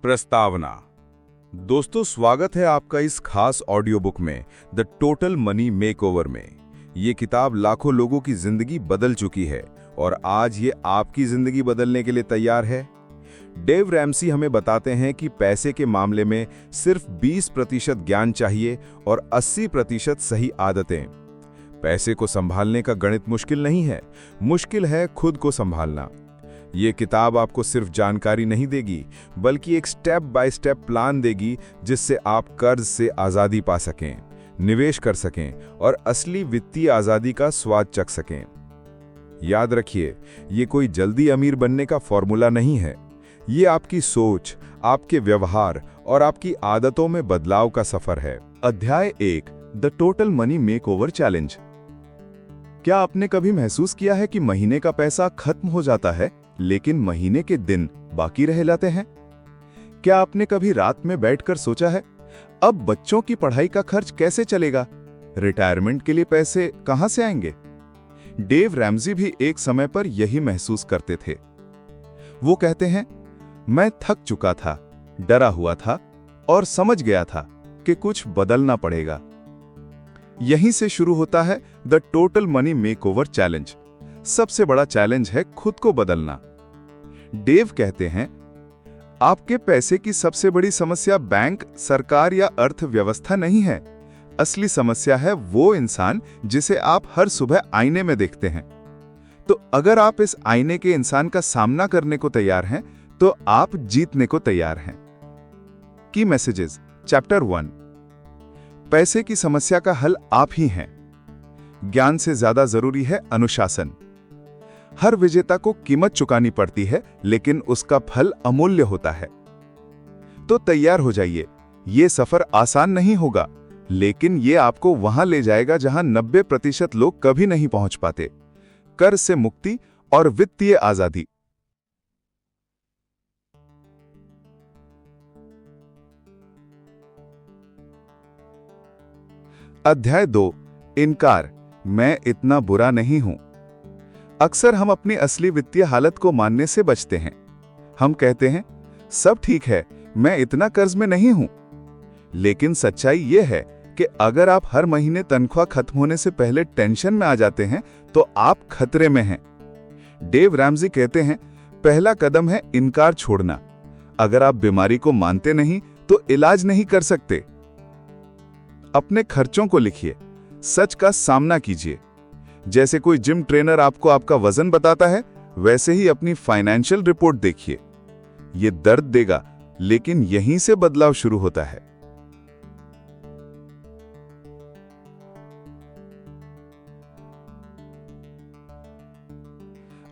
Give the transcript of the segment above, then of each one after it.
प्रस्तावना। दोस्तों, स्वागत है आपका इस खास ऑडियो बुक में द टोटल मनी मेकओवर में। ये किताब लाखों लोगों की जिंदगी बदल चुकी है और आज ये आपकी जिंदगी बदलने के लिए तैयार है। डेव रैमसी हमें बताते हैं कि पैसे के मामले में सिर्फ 20% ज्ञान चाहिए और 80% सही आदतें। पैसे को संभालने का गणित मुश्किल नहीं है, मुश्किल है खुद को संभालना। ये किताब आपको सिर्फ जानकारी नहीं देगी, बल्कि एक स्टेप बाय स्टेप प्लान देगी जिससे आप कर्ज से आज़ादी पा सकें, निवेश कर सकें और असली वित्तीय आज़ादी का स्वाद चख सकें। याद रखिए, ये कोई जल्दी अमीर बनने का फॉर्मूला नहीं है। ये आपकी सोच, आपके व्यवहार और आपकी आदतों में बदलाव का सफर है। अध्याय 1, the total money makeover challenge. क्या आपने कभी महसूस किया है कि महीने का पैसा खत्म हो जाता है, लेकिन महीने के दिन बाकी रह जाते हैं? क्या आपने कभी रात में बैठकर सोचा है, अब बच्चों की पढ़ाई का खर्च कैसे चलेगा? रिटायरमेंट के लिए पैसे कहां से आएंगे? डेव रैमसी भी एक समय पर यही महसूस करते थे। वो कहते हैं, मैं थक चुका था, डरा हुआ था और समझ गया था कि कुछ बदलना पड़ेगा। यहीं से शुरू होता है the total money makeover challenge. सबसे बड़ा चैलेंज है खुद को बदलना। डेव कहते हैं, आपके पैसे की सबसे बड़ी समस्या बैंक, सरकार या अर्थव्यवस्था नहीं है। असली समस्या है वो इंसान जिसे आप हर सुबह आईने में देखते हैं। तो अगर आप इस आईने के इंसान का सामना करने को तैयार हैं, तो आप जीतने को तैयार हैं। की मैसेजेस, चैप्टर 1। पैसे की समस्या का हल आप ही हैं। ज्ञान से ज्यादा जरूरी है अनुशासन। हर विजेता को कीमत चुकानी पड़ती है, लेकिन उसका फल अमूल्य होता है। तो तैयार हो जाइए। ये सफर आसान नहीं होगा, लेकिन ये आपको वहां ले जाएगा जहां 90% लोग कभी नहीं पहुंच पाते। कर्ज से मुक्ति और वित्तीय आजादी। अध्याय 2, इनकार। मैं इतना बुरा नहीं हूं। अक्सर हम अपनी असली वित्तीय हालत को मानने से बचते हैं। हम कहते हैं, सब ठीक है, मैं इतना कर्ज में नहीं हूं। लेकिन सच्चाई यह है कि अगर आप हर महीने तनख्वाह खत्म होने से पहले टेंशन में आ जाते हैं, तो आप खतरे में हैं। डेव रैमसी कहते हैं, पहला कदम है इनकार छोड़ना। अगर आप बीमारी को मानते नहीं, तो इलाज नहीं कर सकते। अपने खर्चों को लिखिए, सच का सामना कीजिए। जैसे कोई जिम ट्रेनर आपको आपका वजन बताता है, वैसे ही अपनी फाइनेंशियल रिपोर्ट देखिए। यह दर्द देगा, लेकिन यहीं से बदलाव शुरू होता है।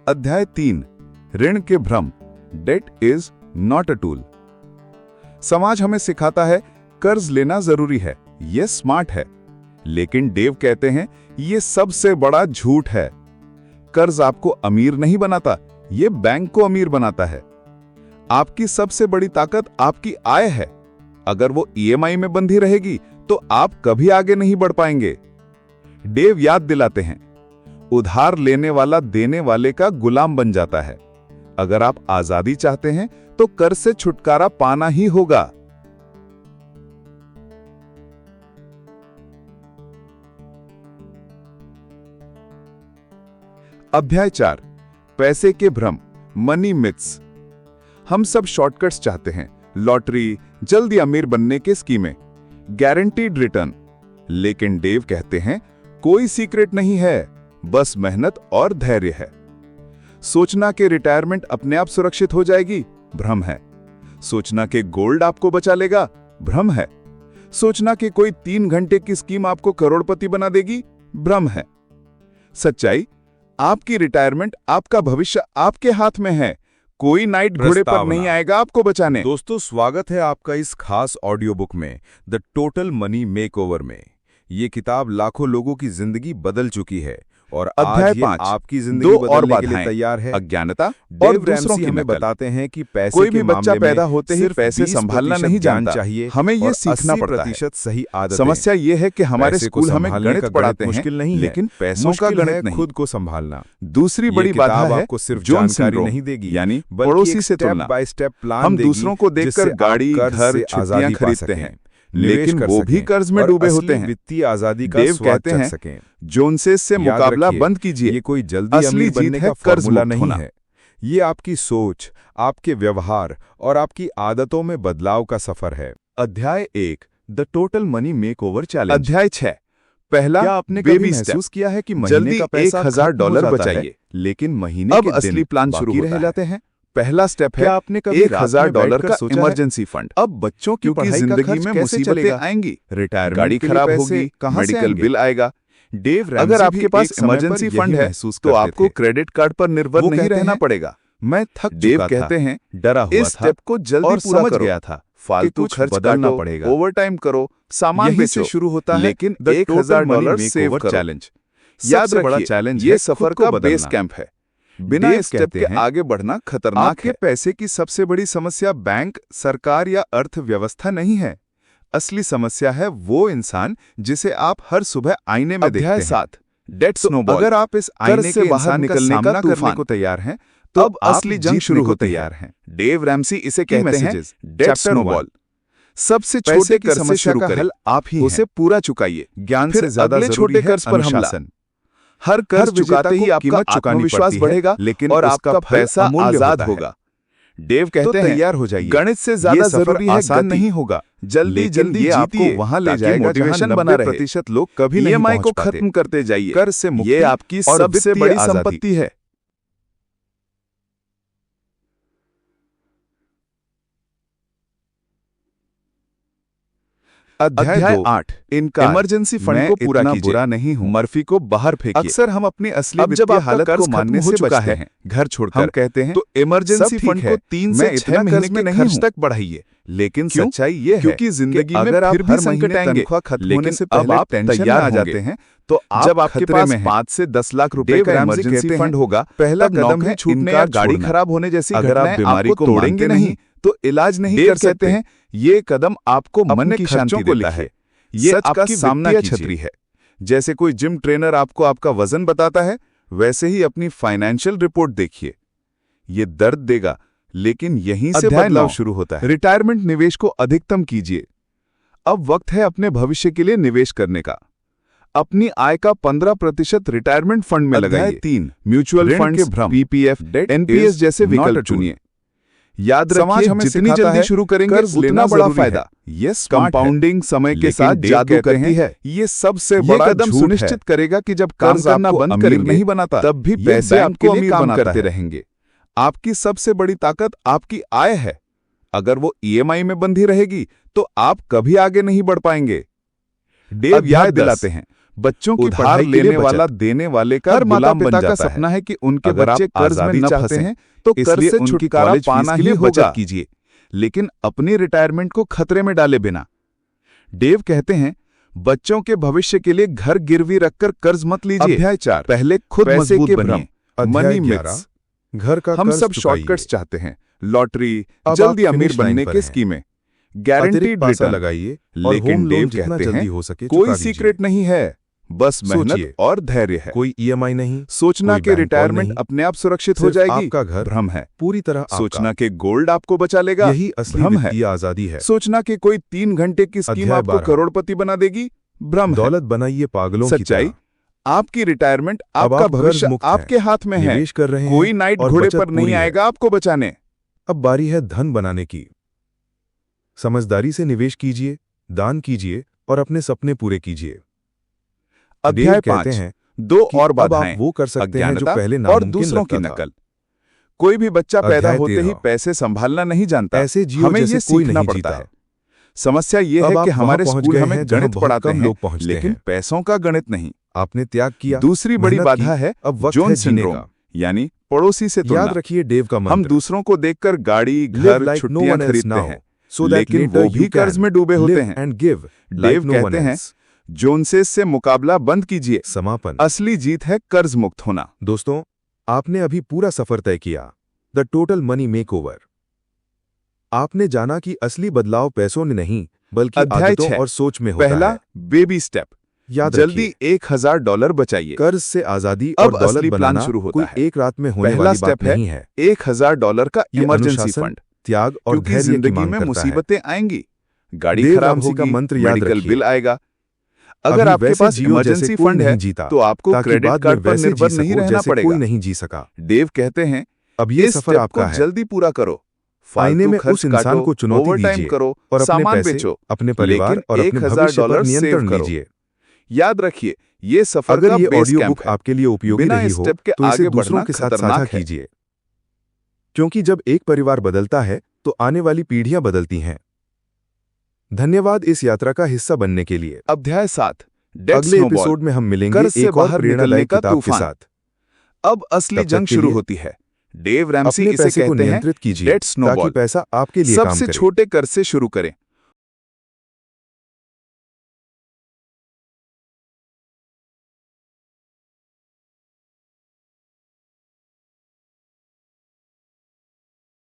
अध्याय 3, ऋण के भ्रम। Debt is not a tool. समाज हमें सिखाता है कर्ज लेना जरूरी है, यह स्मार्ट है। लेकिन डेव कहते हैं, यह सबसे बड़ा झूठ है। कर्ज आपको अमीर नहीं बनाता, यह बैंक को अमीर बनाता है। आपकी सबसे बड़ी ताकत आपकी आय है। अगर वो ईएमआई में बंधी रहेगी, तो आप कभी आगे नहीं बढ़ पाएंगे। डेव याद दिलाते हैं, उधार लेने वाला देने वाले का गुलाम बन जाता है। अगर आप आजादी चाहते हैं, तो कर्ज से छुटकारा पाना ही होगा। अध्याय 4, पैसे के भ्रम, मनी मिथ्स। हम सब शॉर्टकट्स चाहते हैं, लॉटरी, जल्दी अमीर बनने के स्कीमें, गारंटीड रिटर्न। लेकिन डेव कहते हैं, कोई सीक्रेट नहीं है, बस मेहनत और धैर्य है। सोचना कि रिटायरमेंट अपने आप सुरक्षित हो जाएगी, भ्रम है। सोचना कि गोल्ड आपको बचा लेगा, भ्रम है। सोचना कि कोई 3 घंटे की स्कीम आपको करोड़पति बना देगी, भ्रम है। सच्चाई, आपकी रिटायरमेंट, आपका भविष्य आपके हाथ में है। कोई नाइट घोड़े पर नहीं आएगा आपको बचाने। दोस्तों, स्वागत है आपका इस खास ऑडियो बुक में द टोटल मनी मेकओवर में। ये किताब लाखों लोगों की जिंदगी बदल चुकी है और अध्याय आज ये 5, आपकी दो जिंदगी और बदलने के लिए बाधाएं, तैयार है। अज्ञानता डेव और दूसरों रैमसी की हमें नकल। बताते हैं कि पैसे कोई के भी बच्चा मामले पैदा में होते ही सिर्फ पैसे संभालना 20% नहीं ज्ञान जानता, चाहिए हमें ये और सीखना पड़ता है। 80% सही आदतें। समस्या ये है कि हमारे पैसे को स्कूल हमें संभालने गणित का पढ़ाते हैं, मुश्किल नहीं है, लेकिन पैसों का मुश्किल गणित है नहीं। खुद को संभालना। दूसरी ये बड़ी बाधा किताब है आपको सिर्फ जोन जानकारी सिंड्रोम, नहीं देगी, यानी बल्कि पड़ोसी एक से स्टेप तुलना। बाय स्टेप प्लान हम देगी दूसरों को जिससे देखकर आप गाड़ी, कर्ज घर, से छुट्टियां आजादी पा खरीदते सकें, हैं, निवेश लेकिन कर वो भी सकें कर्ज में और डूबे असली होते हैं। वित्तीय आजादी का देव स्वाद कहते चख हैं, सकें। जोनसेस से याद मुकाबला रखिए, बंद कीजिए। ये कोई जल्दी असली अमीर जीत बनने है का कर्ज फॉर्मूला मुक्त नहीं होना। है। ये आपकी सोच, आपके व्यवहार और आपकी आदतों में बदलाव का सफर है। अध्याय 1, the total money makeover challenge. अध्याय 6, पहला, क्या आपने कभी महसूस किया है कि महीने का पैसा $1000 बचाइए, लेकिन महीने के असली प्लान शुरू रह जाते हैं? पहला स्टेप है, आपने कभी $1000 का इमरजेंसी फंड। अब बच्चों की पढ़ाई जिंदगी में मुसीबतें आएंगी, रिटायरमेंट, गाड़ी खराब होगी, मेडिकल बिल आएगा। डेव, अगर आपके पास इमरजेंसी फंड है तो आपको क्रेडिट कार्ड पर निर्भर नहीं रहना पड़ेगा। मैं थक डेव चुका था, कहते हैं, डरा हुआ इस था स्टेप को जल्दी और पूरा समझ करो। गया था फालतू कुछ खर्च बदलना काटो, पड़ेगा। ओवरटाइम करो, सामान यहीं से बेचो, शुरू होता है लेकिन the total $1000 money save makeover करो। चैलेंज। याद सबसे बड़ा रखिए, चैलेंज ये है सफर खुद को का बदलना। बेस कैंप है। बिना डेव इस स्टेप कहते के हैं, आगे बढ़ना खतरनाक आपके है। पैसे की सबसे बड़ी समस्या बैंक, सरकार या अर्थव्यवस्था नहीं है। असली समस्या है वो इंसान जिसे आप हर सुबह आईने में देखते हैं। अध्याय 7, डेट स्नोबॉल। अगर आप इस आईने से के बाहर इंसान निकलने निकलने का का तूफान करने को तैयार हैं, तो अब असली जंग शुरू होती है। डेव रैमसी इसे कहते हैं डेट स्नोबॉल। सबसे छोटे कर्ज से शुरू करें, हल आप ही उसे पूरा चुकाइए। ज्ञान से ज्यादा अगले छोटे कर्ज पर हमला। हर कर्ज चुकाते ही आपका आत्मविश्वास बढ़ेगा, लेकिन और आपका पैसा आजाद होगा। डेव कहते हैं, तैयार हो जाइए, गणित से ज्यादा जरूरी है, आसान नहीं होगा। जल्दी जल्दी आपको वहां ले जाएगा मोटिवेशन बना रहे। प्रतिशत लोग कभी नहीं EMI को खत्म करते जाइए। कर्ज से मुक्ति, ये आपकी सबसे बड़ी संपत्ति है। अध्याय 8, इनका इमरजेंसी फंड को पूरा कीजिए। बुरा नहीं हूं, मर्फी को बाहर फेंकिए। अक्सर हम अपनी असली वित्तीय हालत को मानने से बचते हैं, घर छोड़कर। हम कहते हैं तो इमरजेंसी फंड को 3 से 6 महीने के खर्च तक बढ़ाइए। लेकिन सच्चाई ये है, क्योंकि जिंदगी में फिर भी संकट आएंगे, होने से पहले आप तैयार आ जाते हैं, तो जब आपके पास 5 से 10 लाख रुपए का इमरजेंसी फंड होगा, पहला कदम है छूटने या गाड़ी खराब होने जैसी घटनाएं। अगर आप बीमारी को तोड़ेंगे नहीं तो इलाज नहीं कर सकते हैं। ये कदम आपको मन की शांति देता है। ये आपकी सामना की छतरी है। जैसे कोई जिम ट्रेनर आपको आपका वजन बताता है, वैसे ही अपनी फाइनेंशियल रिपोर्ट देखिए। ये दर्द देगा, लेकिन यहीं से बदलाव शुरू होता है। रिटायरमेंट निवेश को अधिकतम कीजिए। अब वक्त है अपने भविष्य के लिए निवेश करने का। अपनी आय का 15% रिटायरमेंट फंड में लगाइए। 3, म्यूचुअल फंड के भ्रम, पीपीएफ, एनपीएस जैसे विकल्प चुनिए। याद रखिए, हम जितनी जल्दी शुरू करेंगे उतना बड़ा फायदा। यस, कंपाउंडिंग समय के साथ जादू करती है। ये सबसे बड़ा कदम सुनिश्चित करेगा कि जब काम करना बंद करेंगे नहीं बनाता, तब भी पैसे आपको अमीर काम करते रहेंगे। आपकी सबसे बड़ी ताकत आपकी आय है। अगर वो EMI में बंधी रहेगी तो आप कभी आगे नहीं बढ़ पाएंगे। डेव याद दिलाते हैं, बच्चों की पढ़ाई लेने वाला देने वाले का गुलाम बन जाता है। सपना है कि उनके बच्चे कर्ज में न फंसे हैं, तो कर्ज से छुटकारा पाना ही बचत कीजिए, लेकिन अपनी रिटायरमेंट को खतरे में डाले बिना। डेव कहते हैं, बच्चों के भविष्य के लिए घर गिरवी रखकर कर्ज मत लीजिए। अध्याय 4, पहले खुद मजबूत बनिए। Money myths. घर का हम सब शॉर्टकट्स चाहते हैं, लॉटरी, जल्दी अमीर बनने की स्कीमें, गारंटीड रिटर्न लगाइए। लेकिन डेव कहते हैं, कोई सीक्रेट नहीं है, बस मेहनत और धैर्य है। कोई EMI नहीं, सोचना के रिटायरमेंट अपने आप सुरक्षित हो जाएगी, आपका घर भ्रम है। पूरी तरह सोचना के गोल्ड आपको बचा लेगा, यही असली वित्तीय आजादी है। सोचना के कोई 3 घंटे की स्कीम आपको करोड़पति बना देगी, भ्रम है। दौलत बनाइए पागलों की सच्चाई, आपकी रिटायरमेंट, अब आपका आप भविष्य कर्ज मुक्त आपके हाथ में है। निवेश कर रहे हैं कोई नाइट और घोड़े बचत पर नहीं पूरी है। आएगा आपको बचाने। अब बारी है धन बनाने की। समझदारी से निवेश कीजिए, दान कीजिए और अपने सपने पूरे कीजिए। अध्याय 5 कहते हैं, 2 और अब आप बाधाएं, वो कर सकते हैं जो अज्ञानता पहले और नामुमकिन दूसरों की लगता था। नकल। कोई भी बच्चा पैदा अध्याय होते ही 13, पैसे संभालना नहीं जानता। ऐसे जियो हमें जैसे ये कोई सीखना नहीं पड़ता जीता। है। समस्या ये अब है आप कि वहां हमारे पहुंच स्कूल गए हमें हैं जहां गणित बहुत पढ़ाते कम हैं, लोग पहुंचते लेकिन हैं। पैसों का गणित नहीं। आपने त्याग किया। दूसरी बड़ी मेहनत बाधा की, है अब वक्त जोन है जीने सिंड्रोम, का। यानी पड़ोसी से तुलना। याद रखिए डेव का मंत्र, हम दूसरों को देखकर गाड़ी, Live घर, like no छुट्टियां one else खरीदते now, हैं, so that लेकिन later वो you भी कर्ज can में डूबे होते live हैं। and give Dave like no one कहते हैं, else. जोन्सेस से मुकाबला बंद कीजिए। समापन। असली जीत है कर्ज मुक्त होना। दोस्तों, आपने अभी पूरा सफर तय किया, द टोटल मनी मेकओवर। आपने जाना कि असली बदलाव पैसों में नहीं बल्कि अध्याय आदतों 6 और सोच में होता पहला है। बेबी स्टेप, याद जल्दी रखिए, $1000 बचाइए। कर्ज से आजादी अब और दौलत असली प्लान बनाना शुरू होता कोई है। एक रात में होने पहला वाली बात स्टेप है नहीं है। $1000 का ये इमरजेंसी अनुशासन, फंड, त्याग और क्योंकि धैर्य की जिंदगी मांग में करता है। मुसीबतें आएंगी, गाड़ी देव खराब रामसी का होगी, मंत्र याद मेडिकल रखिए। बिल आएगा। अगर अभी आपके वैसे पास जियो जैसे इमरजेंसी कोई फंड नहीं है जीता, तो आपको ताकि क्रेडिट बाद में कार्ड पर वैसे निर्भर जी नहीं सकूं रहना जैसे पड़ेगा। कोई नहीं जी सका। देव कहते हैं, अब ये इस सफर स्टेप आपका को है। जल्दी पूरा करो। आईने फालतू में खर्च उस इंसान काटो, को चुनौती ओवरटाइम दीजिए करो, और अपने सामान पैसे, बेचो, अपने परिवार लेकिन और अपने भविष्य पर $1000 नियंत्रण सेव करो। लीजिए। याद रखिए, ये सफर अगर का ये बेस ऑडियो कैंप बुक है। आपके लिए उपयोगी बिना रही इस हो स्टेप के तो इसे आगे दूसरों बढ़ना के साथ साझा खतरनाक है। कीजिए, क्योंकि जब एक परिवार बदलता है तो आने वाली पीढ़ियां बदलती हैं। धन्यवाद इस यात्रा का हिस्सा बनने के लिए। अध्याय 7 डेट अगले स्नोबॉल, एपिसोड में हम मिलेंगे कर्ज से एक और बाहर प्रेरणादायी निकलने का किताब के तूफान। साथ। अब असली तब तक जंग के शुरू लिए होती है। डेव रैमसी अपने इसे पैसे को कहते हैं नियंत्रित कीजिए डेट ताकि स्नोबॉल। पैसा आपके लिए काम सबसे करे। छोटे कर्ज से शुरू करें,